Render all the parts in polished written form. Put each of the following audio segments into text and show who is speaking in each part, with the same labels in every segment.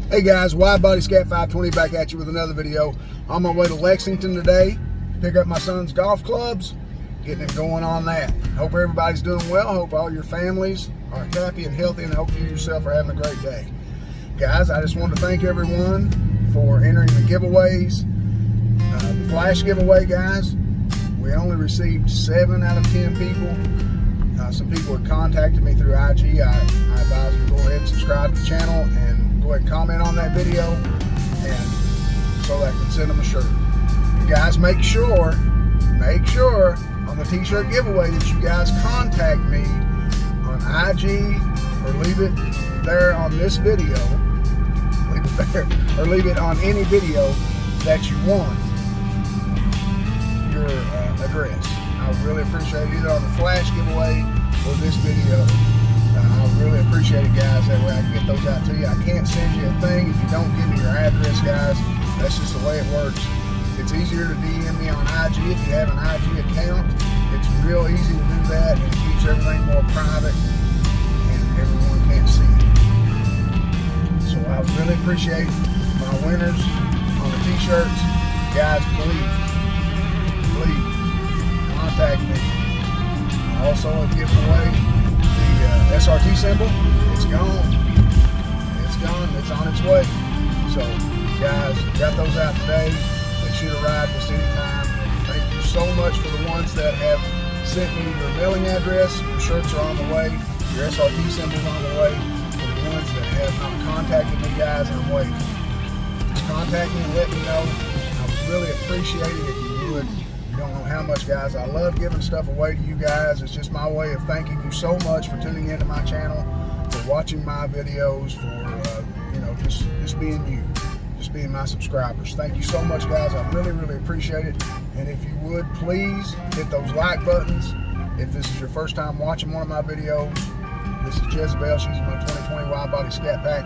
Speaker 1: Hey guys, Wide Body Scat 520 back at you with another video. On my way to Lexington today, pick up my son's golf clubs, getting it going on that. Hope everybody's doing well. Hope all your families are happy and healthy, and hope you yourself are having a great day. Guys, I just want to thank everyone for entering the giveaways. The flash giveaway, guys, we only received 7 out of 10 people. Some people had contacted me through IG. I advise you to go ahead and subscribe to the channel and go ahead and comment on that video, and so that I can send them a shirt. You guys make sure on the t-shirt giveaway that you guys contact me on IG, or leave it there on this video, leave it there, or leave it on any video that you want your address. I would really appreciate it, either on the flash giveaway or this video. I really appreciate it, guys. That way I can get those out to you. I can't send you a thing if you don't give me your address, guys. That's just the way it works. It's easier to DM me on IG if you have an IG account. It's real easy to do that, and it keeps everything more private and everyone can't see it. So I really appreciate my winners on the t-shirts. Guys, please contact me. I also have given away the SRT symbol. It's gone. It's gone. It's on its way. So, guys, got those out today. They should arrive just any time. Thank you so much for the ones that have sent me your mailing address. Your shirts are on the way. Your SRT symbol's on the way. For the ones that have not contacted me, guys, I'm waiting. Just contact me and let me know. I would really appreciate it if you would. You don't know how much, guys. I love giving stuff away to you guys. It's just my way of thanking you so much for tuning into my channel, for watching my videos, for just being you, just being my subscribers. Thank you so much, guys. I really appreciate it. And if you would, please hit those like buttons. If this is your first time watching one of my videos, this is Jezebel. She's my 2020 Wide Body Scat Pack.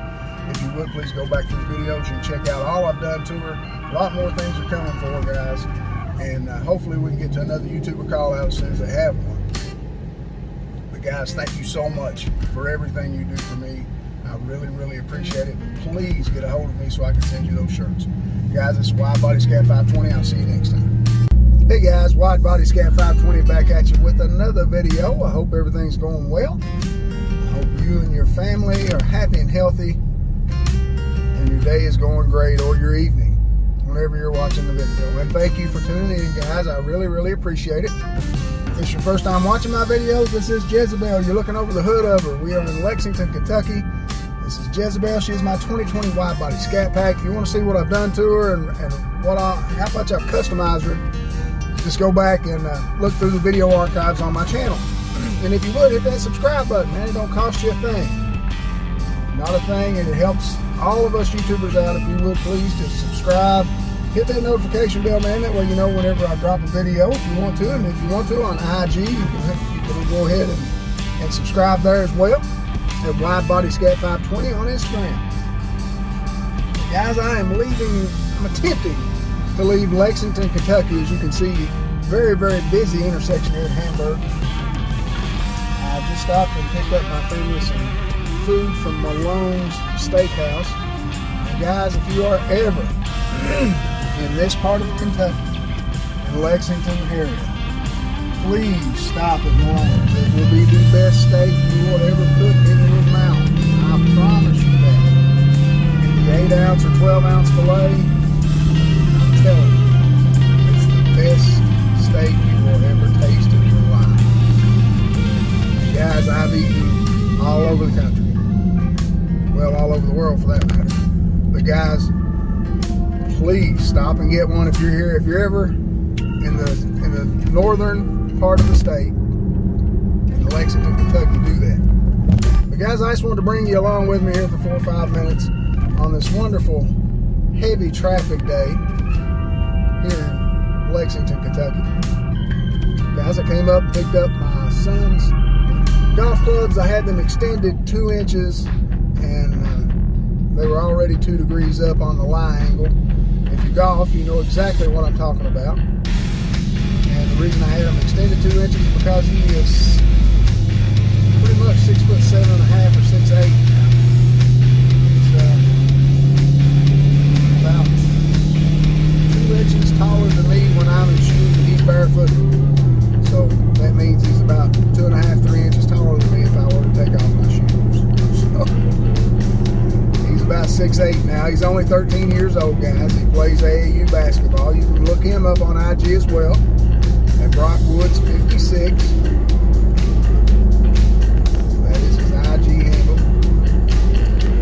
Speaker 1: If you would, please go back through the videos and check out all I've done to her. A lot more things are coming for her, guys. And hopefully we can get to another YouTuber call out as soon as they have one. But guys, thank you so much for everything you do for me. I really appreciate it. But please get a hold of me so I can send you those shirts. Guys, this is Wide Body Scat 520. I'll see you next time. Hey guys, Wide Body Scat 520 back at you with another video. I hope everything's going well. I hope you and your family are happy and healthy, and your day is going great, or your evening, whenever you're watching the video. And thank you for tuning in, guys. I really appreciate it. If it's your first time watching my videos, this is Jezebel. You're looking over the hood of her. We are in Lexington, Kentucky. This is Jezebel. She's my 2020 Wide Body Scat Pack. If you want to see what I've done to her and how much I've customized her, just go back and look through the video archives on my channel. And if you would, hit that subscribe button, man. It don't cost you a thing. Not a thing, and it helps all of us YouTubers out. If you would, please just subscribe. Hit that notification bell, man. That way you know whenever I drop a video, if you want to. And if you want to, on IG, you can go ahead and subscribe there as well. At Wide Body Scat 520 on Instagram. Guys, I'm attempting to leave Lexington, Kentucky. As you can see, very busy intersection here in Hamburg. I just stopped and picked up my family some food from Malone's Steakhouse. And guys, if you are ever in this part of Kentucky, in Lexington area, please stop at Malone's. It will be the best steak you will ever put in your mouth. I promise you that. And the 8-ounce or 12-ounce filet, I'm telling you, it's the best steak you will ever taste in your life. And guys, I've eaten all over the country. Well, all over the world for that matter. But guys, please stop and get one if you're here. If you're ever in the northern part of the state, in Lexington, Kentucky, do that. But guys, I just wanted to bring you along with me here for 4 or 5 minutes on this wonderful, heavy traffic day here in Lexington, Kentucky. Guys, I came up and picked up my son's golf clubs. I had them extended 2 inches, and they were already 2 degrees up on the lie angle. If you golf, you know exactly what I'm talking about. And the reason I had him extended 2 inches is because he is pretty much 6'7.5" or 6'8". guy's 6'8" now. He's only 13 years old, guys. He plays AAU basketball. You can look him up on IG as well at Brock Woods 56. That is his IG handle.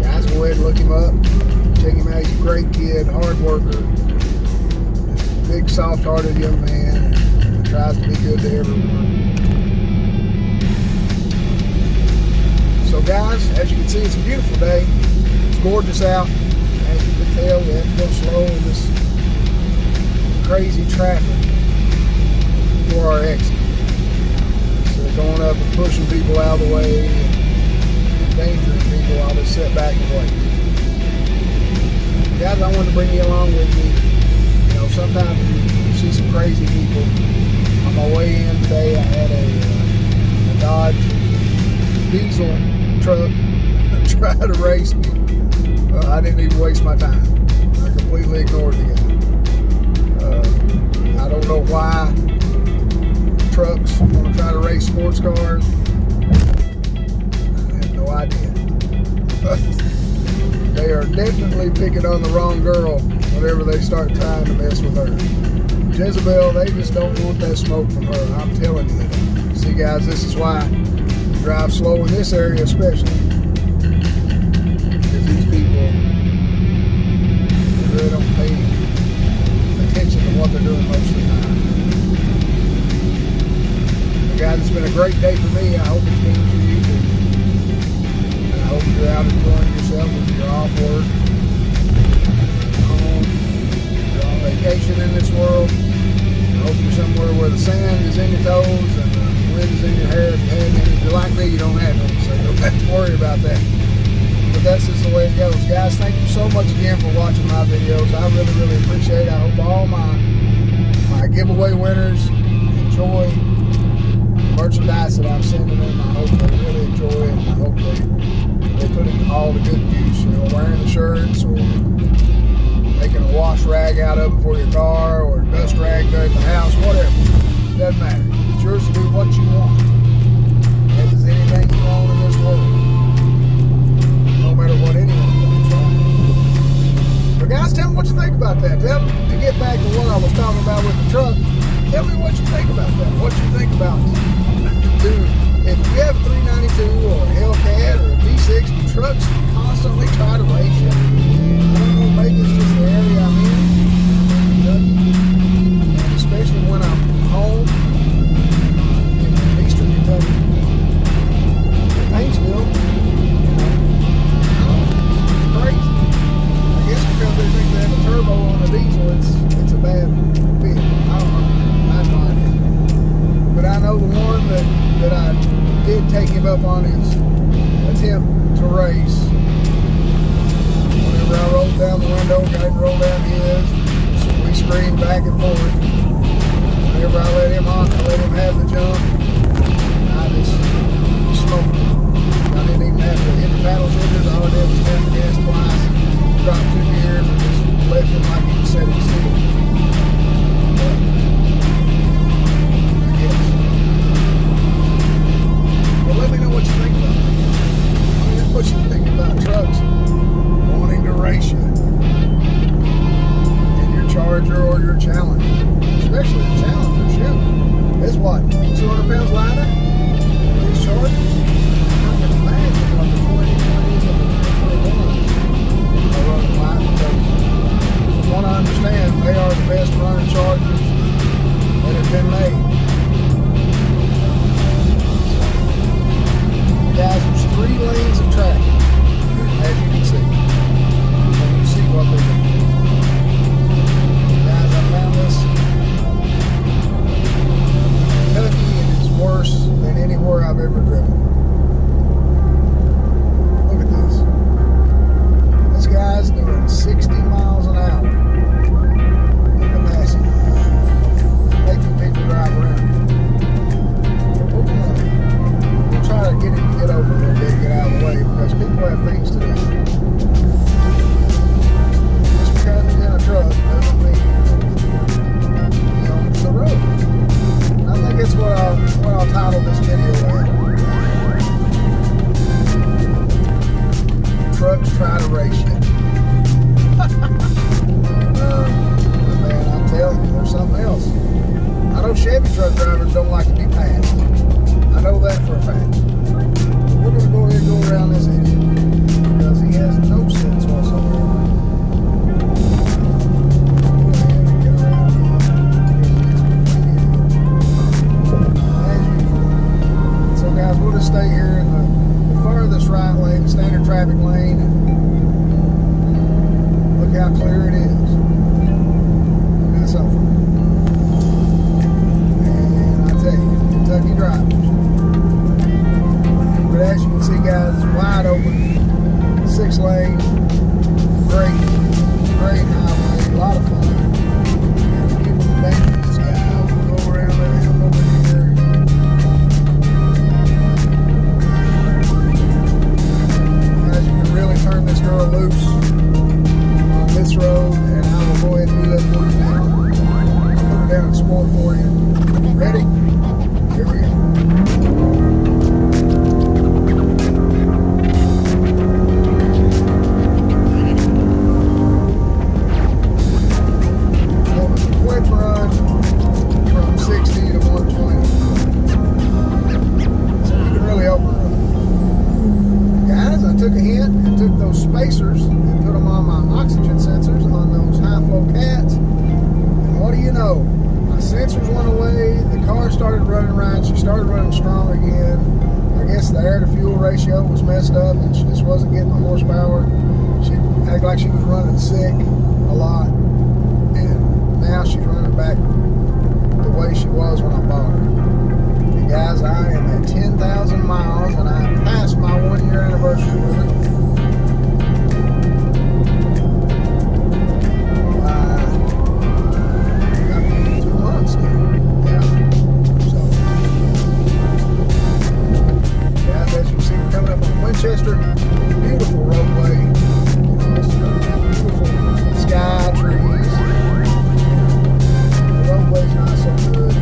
Speaker 1: Guys, go ahead and look him up. Check him out. He's a great kid, hard worker, big, soft-hearted young man, and tries to be good to everyone. So, guys, as you can see, it's a beautiful day. It's gorgeous out. As you can tell, we have to go slow in this crazy traffic for our exit. So they're going up and pushing people out of the way and endangering people while they sit back and wait. Guys, I wanted to bring you along with me. You know, sometimes you see some crazy people. On my way in today, I had a Dodge diesel truck try to race me. I didn't even waste my time. I completely ignored the guy. I don't know why trucks want to try to race sports cars. I have no idea. But they are definitely picking on the wrong girl whenever they start trying to mess with her. Jezebel, they just don't want that smoke from her. I'm telling you that. See, guys, this is why I drive slow in this area especially. Because these people really don't pay attention to what they're doing most of the time. But guys, it's been a great day for me. I hope it's been for you too. And I hope you're out enjoying yourself if you're off work, home, you're on vacation in this world. I hope you're somewhere where the sand is in your toes and the wind is in your hair if you have any. If you're like me, you don't have any, so you don't have to worry about that. But that's just the way it goes. Guys, thank you so much again for watching my videos. I really, really appreciate it. I hope all my giveaway winners enjoy the merchandise that I'm sending them. I hope they really enjoy it. I hope they put it all to good use. You know, wearing the shirts or making a wash rag out of them for your car or a dust rag there at the house, whatever. Doesn't matter. It's yours to do what you want. As is anything you want in this world. No matter what anyone does, right? But guys, tell me what you think about that. Tell me, to get back to what I was talking about with the truck, tell me what you think about that. What you think about, dude, if you have a 392 or a Hellcat or a V6, trucks constantly try to race you. I don't know, maybe it's just the area I'm in, Kentucky, and especially when I'm home in eastern Kentucky, Paintsville. It's crazy. I guess because they think they have a turbo on a diesel, it's a bad vehicle. I don't know. I have no idea. But I know the one that I did take him up on his attempt to race. Whenever I rolled down the window, got him to roll down his, so we screamed back and forth. Whenever I let him on, I let him have the jump. I just smoked him. I didn't even have to hit the paddle triggers. All I did was tap the gas twice, drop 2 gears, and just left him like he was setting still. But, I guess. Well, let me know what you think about that. What you think about trucks wanting to race you in your Charger or your Challenger, especially the Challenger. Shoot, it's what, 200 pounds lighter? These Chargers? I can imagine what the 2020s and the 2021 running sick a lot, and now she's running back the way she was when I bought her. And guys, I am at 10,000 miles, and I am past my 1-year anniversary with her. Winchester, beautiful roadway, beautiful sky, trees. The roadway's not so good.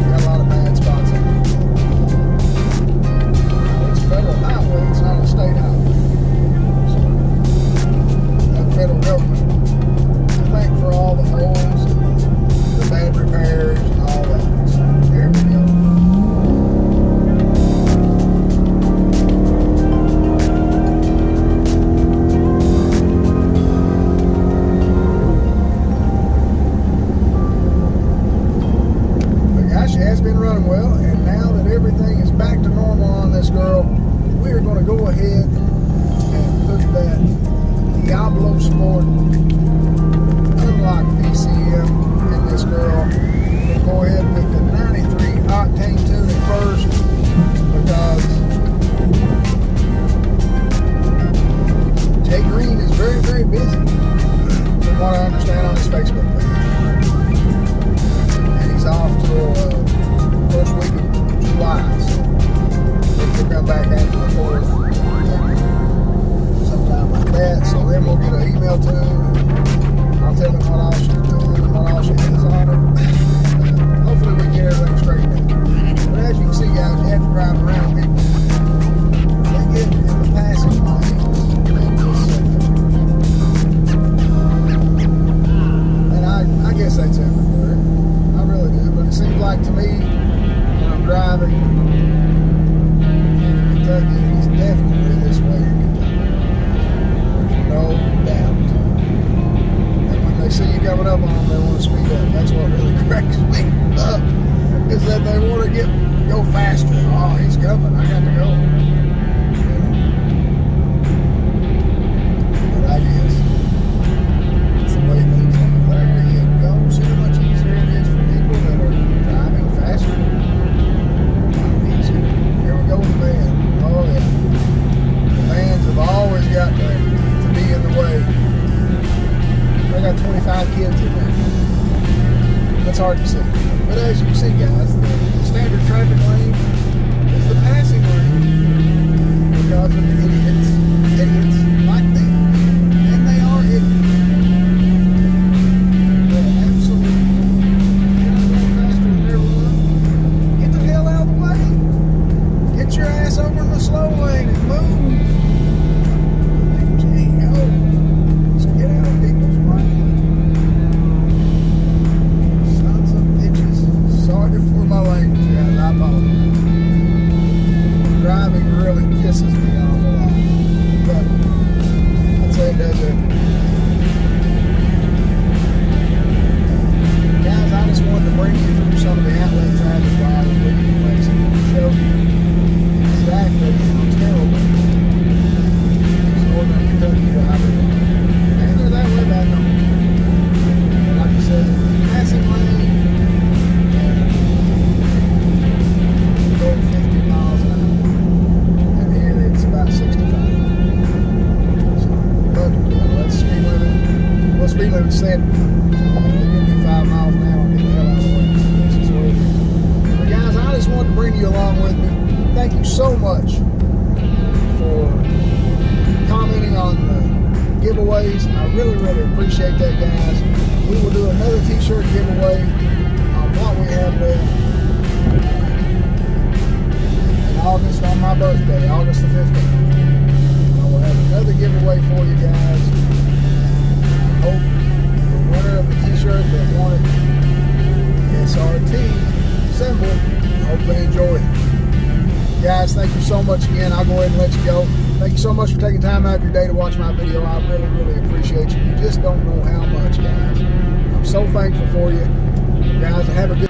Speaker 1: Got a lot of bad spots in it. It's a federal highway, it's not a state highway. So, the federal government, I thank for all the holes and the bad repairs and all that. So, there we go. She has been running well, and now that everything is back to normal on this girl, we are going to go ahead and put that Diablo Sport Unlock PCM in this girl. We'll go ahead with the 93 octane tuning first, because Jay Green is very, very busy, from what I understand on his Facebook page. Off till first week of July, so we'll come back after the 4th, sometime like that. So then we'll get an email to him, and I'll tell him what all she's doing and what all she has on her. Hopefully we can get everything straightened out. But as you can see, guys, you have to drive around people. They get in the passing lanes in this and I guess that's everywhere. I really do, but it seems like to me, when I'm driving in Kentucky, it's definitely this way in Kentucky. There's no doubt. And when they see you coming up on them, they want to speed up. That's what really cracks me up, is that they want to go faster. Oh, he's coming, I got to go. But I guess it's the way things are. There you go. See how much easier it is for people that are driving faster. Not easy. Here we go with the band. Oh yeah. The bands have always got to be in the way. I got 25 kids in there. That's hard to see. But as you can see, guys, the standard traffic lane is the passing lane, because of the idiots like them. And they are idiots. Your ass over in the slow lane and move. Gee, so get out of people's way. Sons of bitches. Sorry for my language, guys. I apologize. Driving really pisses me off a lot, but I'd say it does everything. Guys, I just wanted to bring you through some of the outlet traffic while I was leaving Mexico to show you exactly how terrible these northern Kentucky drivers are. And they're that way back home. But like I said, passing lane and going 50 miles an hour. And here it's about 65. So, but that's speed limit. Well, speed limit said they can do 5 miles an hour and get the hell out of the way. This is what it is. But guys, I just wanted to bring you along with me. Thank you so much for commenting on the giveaways. I really, really appreciate that, guys. We will do another t-shirt giveaway on what we have left in August, on my birthday, August the 15th. I will have another giveaway for you guys. I hope the winner of the t-shirt that wanted SRT symbol, I hope they enjoy it. Guys, thank you so much again. I'll go ahead and let you go. Thank you so much for taking time out of your day to watch my video. I really, really appreciate you. You just don't know how much, guys. I'm so thankful for you. Guys, have a good